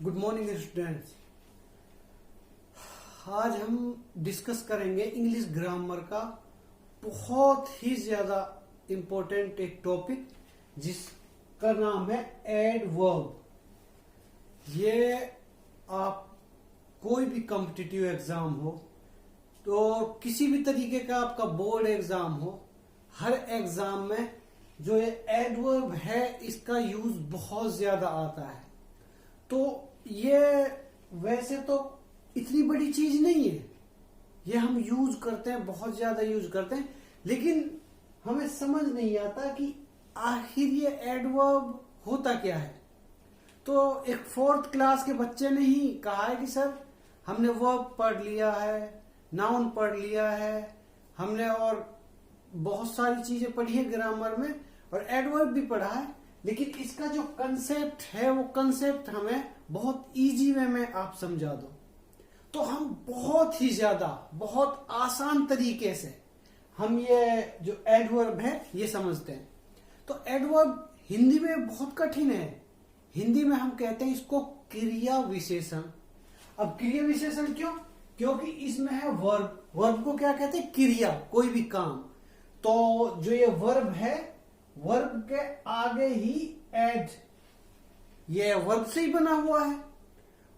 Good morning students. आज हम discuss करेंगे इंग्लिश ग्रामर का बहुत ही ज्यादा इम्पोर्टेंट एक टॉपिक जिसका नाम है एडवर्ब। ये आप कोई भी कॉम्पिटिटिव एग्जाम हो तो किसी भी तरीके का आपका बोर्ड एग्जाम हो, हर एग्जाम में जो ये एडवर्ब है इसका यूज बहुत ज्यादा आता है। तो ये वैसे तो इतनी बड़ी चीज नहीं है, ये हम यूज करते हैं, बहुत ज्यादा यूज करते हैं, लेकिन हमें समझ नहीं आता कि आखिर ये एडवर्ब होता क्या है। तो एक 4th क्लास के बच्चे ने ही कहा है कि सर हमने वर्ब पढ़ लिया है, नाउन पढ़ लिया है, हमने और बहुत सारी चीजें पढ़ी है ग्रामर में और एडवर्ब भी पढ़ा है, लेकिन इसका जो कंसेप्ट है वो कंसेप्ट हमें बहुत इजी वे में आप समझा दो। तो हम बहुत ही ज्यादा बहुत आसान तरीके से हम ये जो एडवर्ब है ये समझते हैं। तो एडवर्ब हिंदी में बहुत कठिन है। हिंदी में हम कहते हैं इसको क्रिया विशेषण। अब क्रिया विशेषण क्यों? क्योंकि इसमें है वर्ब। वर्ब को क्या कहते हैं? क्रिया, कोई भी काम। तो जो ये वर्ब है, वर्ब के आगे ही एड, ये वर्ब से ही बना हुआ है।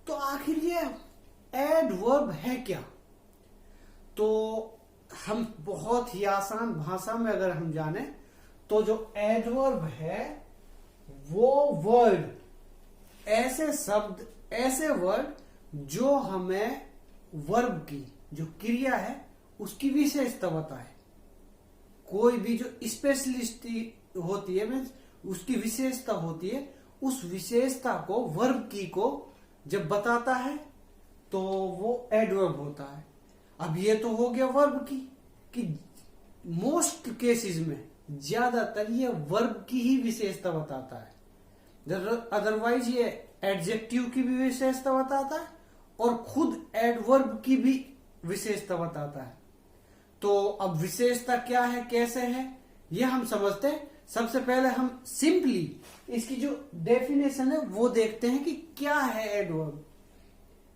तो आखिर ये एडवर्ब है क्या? तो हम बहुत ही आसान भाषा में अगर हम जाने तो जो एडवर्ब है वो वर्ड, ऐसे शब्द, ऐसे वर्ड जो हमें वर्ब की जो क्रिया है उसकी विशेषता बताए। कोई भी जो स्पेशलिस्ट होती है, मीन्स उसकी विशेषता होती है, उस विशेषता को वर्ब की को जब बताता है तो वो एडवर्ब होता है। अब ये तो हो गया वर्ब की कि मोस्ट केसेस में ज्यादातर ये वर्ब की ही विशेषता बताता है। अदरवाइज ये एडजेक्टिव की भी विशेषता बताता है और खुद एडवर्ब की भी विशेषता बताता है। तो अब विशेषता क्या है, कैसे है, ये हम समझते हैं। सबसे पहले हम सिंपली इसकी जो डेफिनेशन है वो देखते हैं कि क्या है एडवर्ब।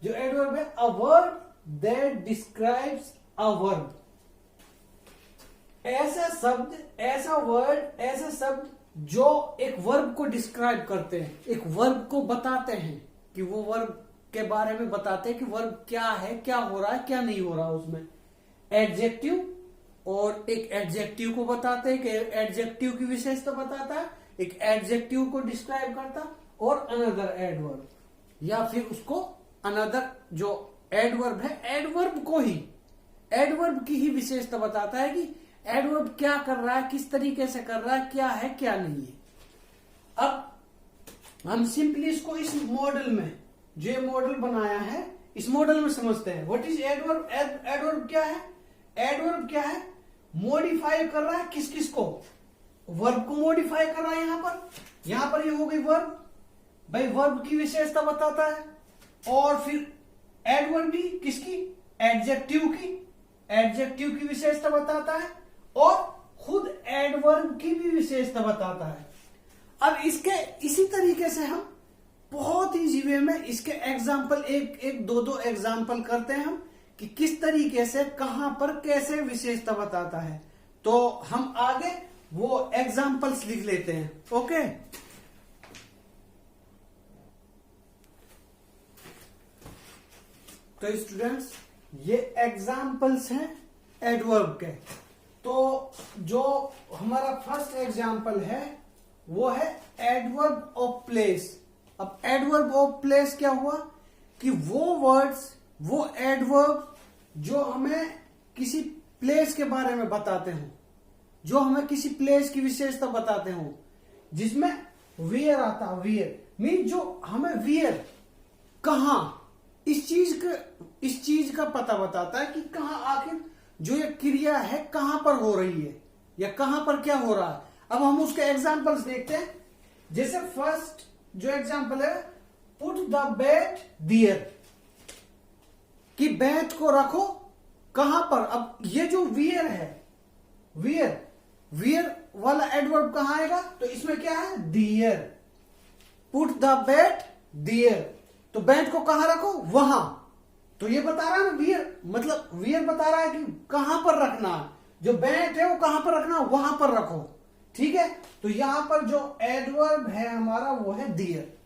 जो एडवर्ब है, a verb that describes a verb. ऐसा शब्द, ऐसा वर्ड, ऐसे शब्द जो एक वर्ब को डिस्क्राइब करते हैं, एक वर्ब को बताते हैं कि वो वर्ब के बारे में बताते हैं कि वर्ब क्या है, क्या हो रहा है, क्या नहीं हो रहा उसमें। एडजेक्टिव, और एक एडजेक्टिव को बताते हैं कि एडजेक्टिव की विशेषता बताता है, एक एडजेक्टिव को डिस्क्राइब करता, और अनदर एडवर्ब, या फिर उसको अनदर जो एडवर्ब है, एडवर्ब को ही, एडवर्ब की ही विशेषता बताता है कि एडवर्ब क्या कर रहा है, किस तरीके से कर रहा है, क्या है, क्या नहीं है। अब हम सिंपली इसको इस मॉडल में, जो ये मॉडल बनाया है, इस मॉडल में समझते हैं। What is adverb? एडवर्ब क्या है? एडवर्ब क्या है? मॉडिफाई कर रहा है किस किस को? वर्ब को मॉडिफाई कर रहा है। यहां पर ये हो गई वर्ब, भाई वर्ब की विशेषता बताता है। और फिर एडवर्ब भी किसकी? एडजेक्टिव की, एडजेक्टिव की विशेषता बताता है और खुद एडवर्ब की भी विशेषता बताता है। अब इसके इसी तरीके से हम बहुत इजी वे में इसके एग्जाम्पल, एक दो एग्जाम्पल करते हैं हम कि किस तरीके से, कहां पर, कैसे विशेषता बताता है। तो हम आगे वो एग्जाम्पल्स लिख लेते हैं। ओके, तो स्टूडेंट्स ये एग्जाम्पल्स हैं एडवर्ब के। तो जो हमारा फर्स्ट एग्जाम्पल है वो है एडवर्ब ऑफ प्लेस। अब एडवर्ब ऑफ प्लेस क्या हुआ कि वो वर्ड्स, वो एडवर्ब जो हमें किसी प्लेस के बारे में बताते हो, जो हमें किसी प्लेस की विशेषता बताते हो, जिसमें वेयर आता, वेयर मीन जो हमें वेयर, कहां, इस चीज का पता बताता है कि कहां आखिर जो ये क्रिया है कहां पर हो रही है या कहां पर क्या हो रहा है। अब हम उसके एग्जाम्पल्स देखते हैं। जैसे फर्स्ट जो एग्जाम्पल है, पुट द बेड देयर, कि बेड को रखो कहां पर। अब ये जो वियर है, वियर वाला एडवर्ब कहां आएगा? तो इसमें क्या है? There. Put the bed there, तो बैट को कहां रखो, वहां। तो ये बता रहा है ना वियर, मतलब वियर बता रहा है कि कहां पर रखना, जो बैट है वो कहां पर रखना, वहां पर रखो। ठीक है, तो यहां पर जो एडवर्ब है हमारा वो है देयर।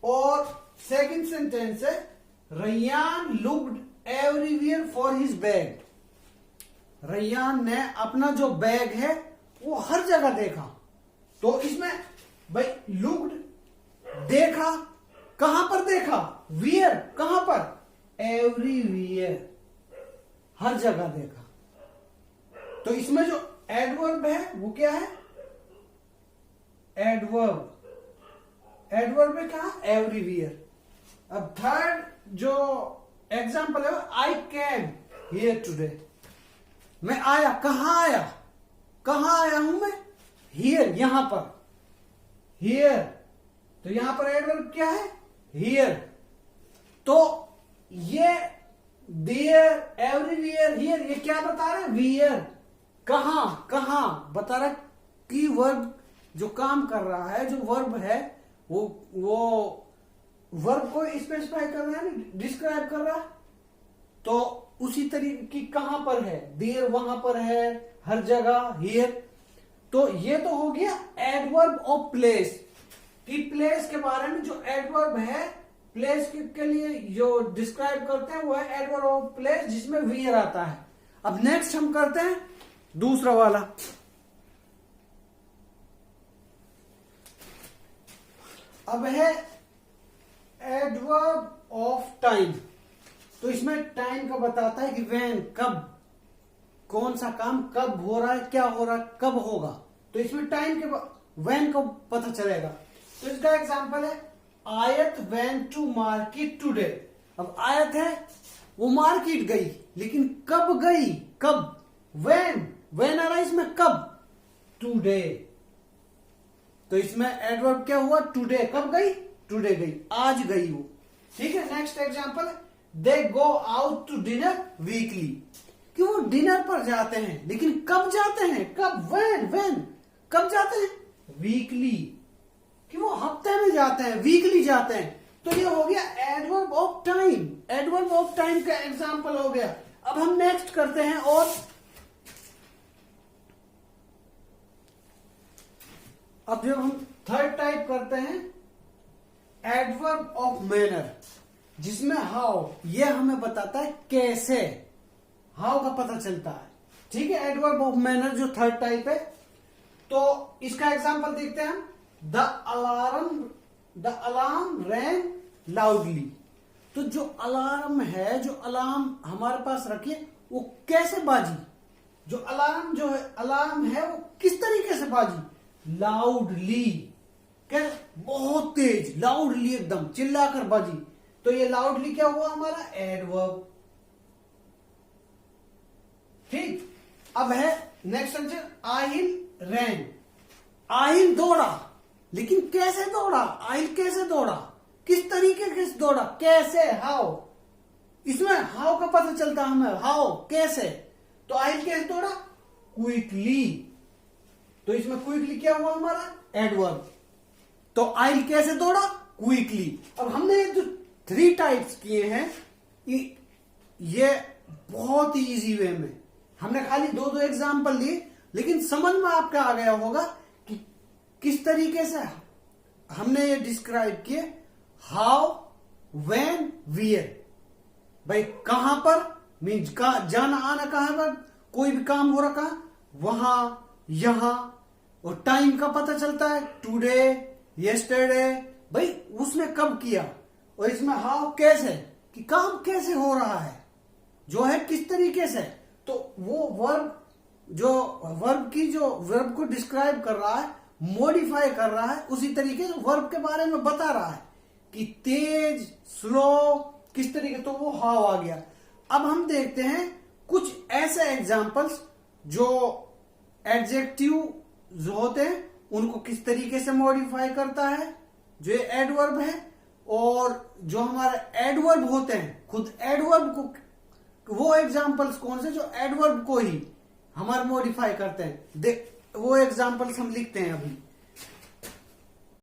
और सेकंड सेंटेंस है Ryan looked everywhere for his bag. Ryan ने अपना जो बैग है वो हर जगह देखा। तो इसमें भाई लुक्ड, देखा, कहां पर देखा, वियर, कहां पर, एवरीवेयर, हर जगह देखा। तो इसमें जो एडवर्ब है वो क्या है, एडवर्ब। एडवर्ब में कहा, एवरीवेयर। अब थर्ड जो एग्जाम्पल है, आई कैम हियर टुडे। मैं आया, कहां आया, कहां आया हूं मैं, हियर, यहां पर, हियर। तो यहां पर एडवर्ब क्या है, हियर। तो ये देयर, एवरीवेयर, हियर, ये क्या बता रहे हैं, वियर, कहां, कहां बता रहा है कि वर्ब जो काम कर रहा है, जो वर्ब है वो वर्ब को स्पेसिफाई कर रहा है, डिस्क्राइब कर रहा है। तो उसी तरीके की कहां पर है, देयर वहां पर है, हर जगह, हियर। तो ये तो हो गया एडवर्ब ऑफ प्लेस, कि प्लेस के बारे में जो एडवर्ब है, प्लेस के लिए जो डिस्क्राइब करते हैं वो है एडवर्ब ऑफ प्लेस, जिसमें वियर आता है। अब नेक्स्ट हम करते हैं दूसरा वाला। अब है एडवर्ब ऑफ टाइम। तो इसमें टाइम का बताता है कि व्हेन, कब, कौन सा काम कब हो रहा है, क्या हो रहा है, कब होगा। तो इसमें टाइम के व्हेन को पता चलेगा। तो इसका एग्जांपल है आयत वेंट टू मार्केट टुडे। अब आयत है वो मार्केट गई, लेकिन कब गई, कब, व्हेन आ रहा है इसमें, कब, टुडे। तो इसमें एडवर्ब क्या हुआ, टुडे, कब गई, टुडे गई, आज गई वो। ठीक है, नेक्स्ट एग्जांपल है they go out to dinner weekly, कि वो डिनर पर जाते हैं, लेकिन कब जाते हैं, कब, व्हेन, कब जाते हैं, वीकली, कि वो हफ्ते में जाते हैं, वीकली जाते हैं। तो ये हो गया adverb of time. Adverb of time का एग्जांपल हो गया। अब हम नेक्स्ट करते हैं, और अब जब हम थर्ड टाइप करते हैं एडवर्ब ऑफ मैनर, जिसमें हाउ, ये हमें बताता है कैसे, हाउ का पता चलता है। ठीक है, एडवर्ब ऑफ मैनर जो थर्ड टाइप है। तो इसका एग्जांपल देखते हैं हम, द अलार्म रैंग लाउडली। तो जो अलार्म है, जो अलार्म हमारे पास रखिए, वो कैसे बाजी, जो अलार्म जो है, अलार्म है वो किस तरीके से बाजी, लाउडली, क्या, बहुत तेज, लाउडली, एकदम चिल्लाकर बाजी। तो ये लाउडली क्या हुआ हमारा, एडवर्ब। ठीक, अब है नेक्स्ट सेंटेंस, आहिल रैन। आहिल दौड़ा, लेकिन कैसे दौड़ा, आहिल कैसे दौड़ा, किस तरीके से दौड़ा, कैसे, हाउ। इसमें हाउ का पता चलता है हमें, हाउ, कैसे। तो आहिल कैसे दौड़ा, क्विकली। तो इसमें क्विकली क्या हुआ हमारा, एडवर्ब। तो आहिल कैसे दौड़ा, क्विकली। अब हमने जो 3 टाइप्स किए हैं, ये बहुत ही इजी वे में, हमने खाली 2 एग्जाम्पल लिए, लेकिन समझ में आपका आ गया होगा कि किस तरीके से हमने ये डिस्क्राइब किए, हाउ, व्हेन, वियर। भाई कहां पर मीन्स जाना आना, कहां पर कोई भी काम हो रहा, कहां, वहां, यहां। और टाइम का पता चलता है, टुडे, यस्टरडे, भाई उसने कब किया। और इसमें हाउ, कैसे, कि काम कैसे हो रहा है, जो है किस तरीके से। तो वो वर्ब, जो वर्ब को डिस्क्राइब कर रहा है, मॉडिफाई कर रहा है, उसी तरीके से वर्ब के बारे में बता रहा है कि तेज, स्लो, किस तरीके। तो वो हाउ आ गया। अब हम देखते हैं कुछ ऐसे एग्जाम्पल्स जो एडजेक्टिव जो होते हैं उनको किस तरीके से मॉडिफाई करता है, जो एडवर्ब है। और जो हमारे एडवर्ब होते हैं, खुद एडवर्ब को, वो एग्जाम्पल्स कौन से जो एडवर्ब को ही हमारे मॉडिफाई करते हैं, वो एग्जाम्पल्स हम लिखते हैं अभी।